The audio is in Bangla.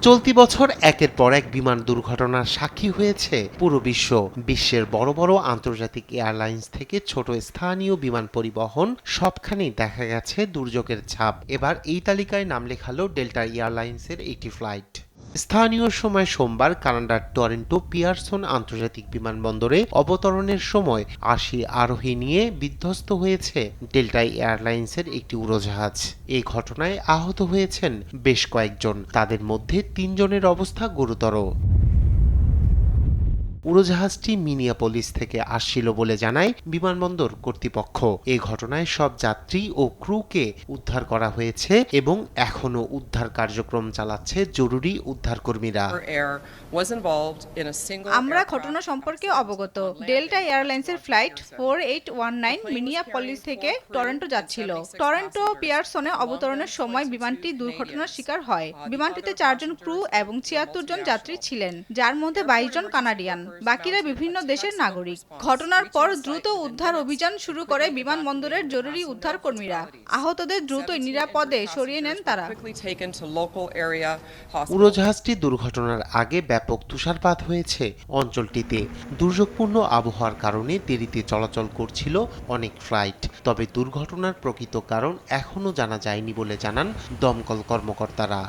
চলতি বছর একের পর এক বিমান দুর্ঘটনার সাক্ষী হয়েছে পুরো বিশ্ব। বিশ্বের বড় বড় আন্তর্জাতিক এয়ারলাইন্স থেকে ছোট স্থানীয় বিমান পরিবহন সবখানেই দেখা গেছে দুর্যোগের ছাপ। এবার এই তালিকায় নাম লেখালো ডেল্টা এয়ারলাইন্সের একটি ফ্লাইট। স্থানীয় সময় সোমবার কানাডার টরন্টো পিয়ারসন আন্তর্জাতিক বিমানবন্দরে অবতরণের সময় ৮০ আরোহী নিয়ে বিধ্বস্ত হয়েছে ডেল্টা এয়ারলাইন্সের একটি উড়োজাহাজ। এই ঘটনায় আহত হয়েছেন বেশ কয়েকজন, তাদের মধ্যে ৩ জনের অবস্থা গুরুতর। উড়োজাহাজটি মিনিয়াপোলিস থেকে আসছিল বলে জানায় বিমানবন্দর কর্তৃপক্ষ। এই ঘটনায় সব যাত্রী ও ক্রুকে উদ্ধার করা হয়েছে এবং এখনও উদ্ধার কার্যক্রম চালাচ্ছে জরুরি উদ্ধারকর্মীরা। আমরা ঘটনা সম্পর্কে অবগত। ডেল্টা এয়ারলাইন্সের ফ্লাইট 4819 মিনিয়াপলিস থেকে টরন্টো যাচ্ছিল। টরন্টো পিয়ারসনে অবতরণের সময় বিমানটি দুর্ঘটনার শিকার হয়। বিমানটিতে 4 জন ক্রু এবং 76 জন যাত্রী ছিলেন, যার মধ্যে 22 জন কানাডিয়ান, বাকিরা বিভিন্ন দেশের নাগরিক। ঘটনার পর দ্রুত উদ্ধার অভিযান শুরু করে বিমানবন্দরের জরুরি উদ্ধার কর্মীরা। আহতদের দ্রুত নিরাপদে সরিয়ে নেন তারা। উড়োজাহাজটি দুর্ঘটনার আগে ব্যাপক তুষারপাত হয়েছে অঞ্চলটিতে। দুর্যোগপূর্ণ আবহাওয়ার কারণে দেরিতে চলাচল করছিল অনেক ফ্লাইট। তবে দুর্ঘটনার প্রকৃত কারণ এখনও জানা যায়নি বলে জানান দমকল কর্মকর্তারা।